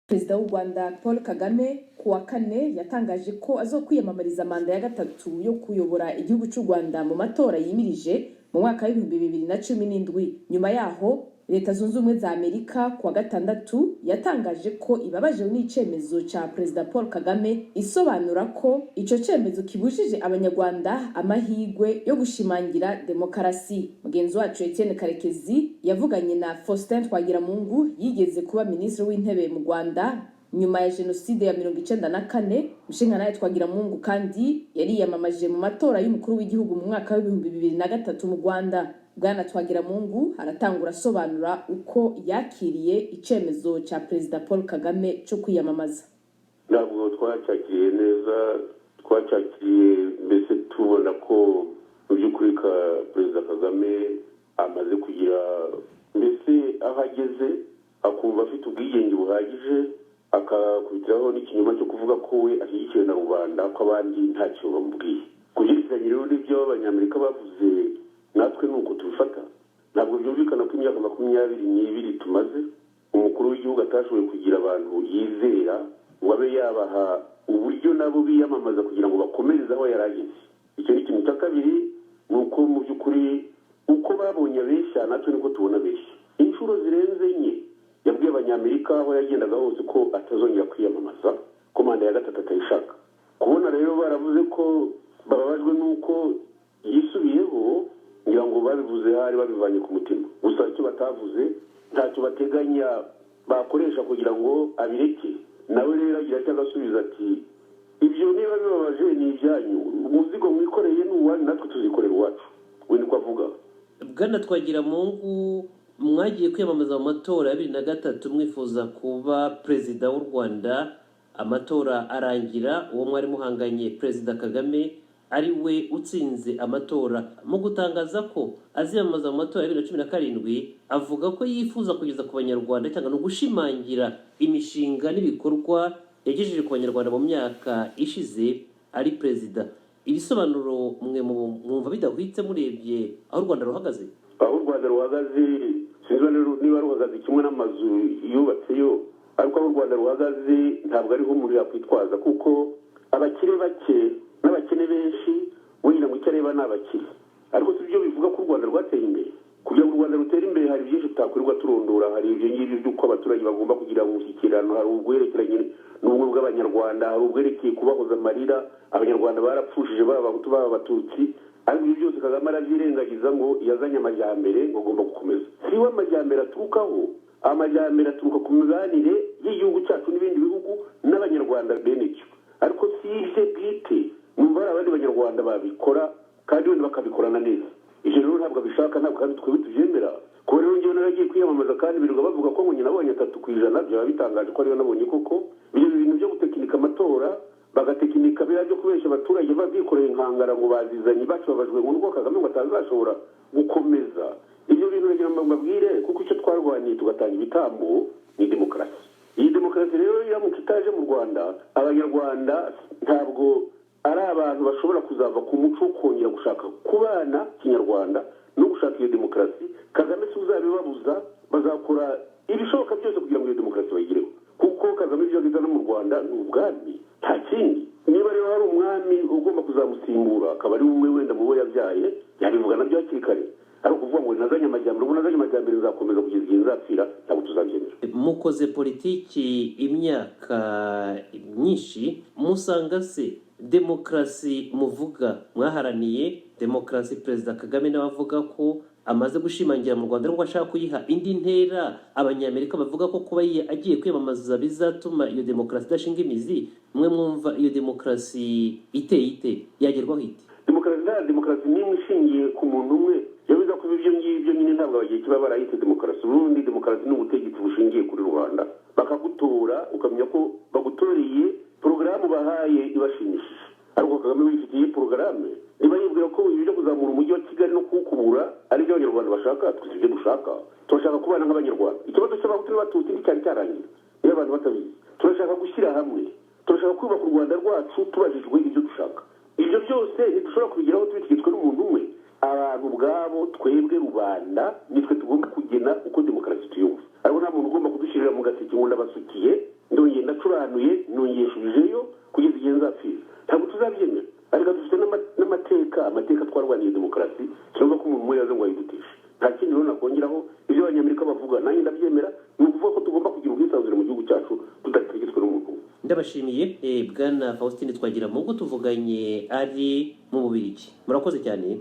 Perezida w'u Rwanda Paul Kagame kuwa kane yatangaje ko azokwiyamamariza manda ya gatatu yo kuyobora igihugu cy'u Rwanda mu matora yimirije mu mwaka wa 2017. Nyuma yaho Leta Zunze Ubumwe za Amerika kuwa gatandatu yatangaje ko ibabaje n'icemezo ca Perezida Paul Kagame, isobanura ko ico cemezo kibujije abanyarwanda amahigwe yo gushimangira demokarasi. Mugenzi wacu Etienne Karekezi yavuganye na Faustin Twagiramungu, yigeze kuba minisitiri w'intebe mu Rwanda nyuma ya jenoside ya 1994. Mushinga Twagiramungu kandi yariyamamaje mu matora y'umukuru w'igihugu mu mwaka wa 2003 mu Rwanda. Bwana Twagiramungu aratangura asobanura uko yakiriye icemezo ca Perezida Paul Kagame cyo kwiyamamaza. Ntabwo twacakiriye neza, twacakiriye mbese tubona ko mu by'ukuri Perezida Kagame amaze kugira mbese aho ageze akumva afite ubwigenge buhagije, akakubitiraho n'ikinyoma cyo kuvuga ko we ashyigikiwe na rubanda, ko abandi ntacyo bamubwiye. Kugereranya rero n'ibyo abanyamerika bavuze, natwe nuko tubifata. Ntabwo byumvikana ko imyaka 22 tumaze umukuru w'igihugu atashoboye kugira abantu yizera ngo abe yabaha uburyo nabo biyamamaza kugira ngo bakomereze aho yarageze. Icyo ni ikintu cya kabiri, nuko mu by'ukuri uko babonye abeshya natwe niko tubona abeshya. Inshuro zirenze enye yabwiye abanyamerika aho yagendaga hose ko atazongera kwiyamamaza, ko manda ya gatatu atayishaka. Kubona rero baravuze ko bababajwe nuko yisubiyeho, ngira ngo babivuze hari babivanye ku mutima. Gusa icyo batavuze, ntacyo bateganya bakoresha kugira ngo abireke. Nawe rero agira ati agasubiza ati ibyo niba bibabaje ni ibyanyu, umuzigo mwikoreye ni uwanyu, natwe tuzikorera uwacu. We niko avuga. Bwana Twagiramungu, mwagiye kwiyamamaza mu matora ya 2003 mwifuza kuba perezida w'u Rwanda. Amatora arangira, uwo mwari muhanganye Perezida Kagame ari we utsinze amatora. Mu gutangaza ko aziyamamaza mu matora ya 2017, avuga ko yifuza kugeza ku banyarwanda cyangwa no gushimangira imishinga n'ibikorwa yagejeje ku banyarwanda mu myaka ishize ari perezida. Ibisobanuro mwe mwumva bidahwitse murebye aho u Rwanda ruhagaze? Aho u Rwanda ruhagaze sinzi niba ruhagaze kimwe n'amazu yubatseyo, ariko aho u Rwanda ruhagaze ntabwo ariho umuntu yakwitwaza, kuko abakire bake n'abakene benshi wenda ngo cyareba n'abakire. Ariko sibyo bivuga ko u Rwanda rwateye imbere. Kugira ngo u Rwanda rutere imbere hari byinshi tutakurirwa turondora. Hari ibyo ngibyo by'uko abaturage bagomba kugira umushyikirano, hari ubwerekeranye n'ubumwe bw'abanyarwanda, hari ubwerekeye kubahoza amarira. Abanyarwanda barapfushije, baba abahutu baba abatutsi, ariko ibyo byose Kagame arabyirengagiza ngo yazanye amajyambere ngo agomba gukomeza. Siwe amajyambere aturukaho. Amajyambere aturuka ku mibanire y'igihugu cyacu n'ibindi bihugu n'abanyarwanda bene cyo. Ariko si ibye bwite, numva hari abandi banyarwanda babikora kandi wenda bakabikorana neza. Ije rero ntabwo abishaka, ntabwo kandi twebwe tubyemera. Kuba rero ngewe naragiye kwiyamamaza kandi birirwa bavuga ko ngo nyina abonye 3%, byaba bitangaje ko ariyo nabonye koko. Ibyo bintu byo gutekinika amatora, bagatekinika bya byo kubeshya abaturage babikoreye inkangara ngo bazizanye bakibabajwe ngo nuko Kagame ngo atazashobora gukomeza. Ibyo bintu nagira ngo mbabwire, kuko icyo twarwaniye tugatanga ibitambo ni demokarasi. Iyi demokarasi rero iramuka itaje mu Rwanda, abanyarwanda ntabwo ari abantu bashobora kuzava ku muco kongera gushaka kubana kinyarwanda no gushaka iyo demokarasi. Kagame si uzabibabuza, bazakora ibishoboka byose kugira ngo iyo demokarasi bayigireho, kuko Kagame ibyo agizana mu Rwanda ni ubwami, nta kindi. Niba rero hari umwami ugomba kuzamusimbura akaba ari umwe wenda mu bo yabyaye, yabivuga nabyo hakiri kare. Ariko kuvuga ngo nazanye amajyambere, ubu nazanye amajyambere nzakomeza kugeza igihe nzapfira, ntabwo tuzabyemera. Mukoze politiki imyaka myinshi, musanga se demokarasi muvuga mwaharaniye demokarasi Perezida Kagame nawe avuga ko amaze gushimangira mu Rwanda ngo ashaka kuyiha indi ntera, abanyamerika bavuga ko kuba agiye kwiyamamaza bizatuma iyo demokarasi idashinga imizi, mwe mwumva iyo demokarasi iteye ite, yagerwaho ite? Demokarasi ni ishingiye ku muntu umwe. Yavuze ko ibyo ngibyo nyine ntabwo bagiye kiba barayite demokarasi. Ubundi demokarasi ni ubutegetsi bushingiye kuri rubanda, bakagutora ukamenya ko bagutoreye porogaramu bahaye ibashimishije. Ariko Kagame wifitiye porogaramu, niba yibwira ko ibyo kuzamura umujyi wa Kigali no kuwukubura ari byo abanyarwanda bashaka, twese ibyo dushaka. Turashaka kubana nk'abanyarwanda. Ikibazo cy'abahutu n'abatutsi nticyari cyarangira, niba abantu batabizi. Turashaka gushyira hamwe, turashaka kubaka u Rwanda rwacu tubajijwe ibyo dushaka. Ibyo byose ntidushobora kubigeraho tubitegetswe n'umuntu umwe. Abantu ubwabo, twebwe rubanda, nitwe tugomba kugena uko demokarasi tuyumva. Ariko nta muntu ugomba kudushyirira mu gaseke ngo ndabasukiye, ndasobanuye nongeshujeyo kugeza igihe nzapfira ntabwo tuzabyemera ariko dufite amateka twarwaniye demokarasi cyangwa ko umuntu umwe yaza ngo ayidutishe nta kindi rero nakongeraho ibyo abanyamerika bavuga nanjye ndabyemera ni ukuvuga ko tugomba kugira ubwisanzure mu gihugu cyacu tudategetswe n'umuntu umwe. ndabashimiye bwana Faustin Twagiramungu tuvuganye ari mu Bubiligi, murakoze cyane.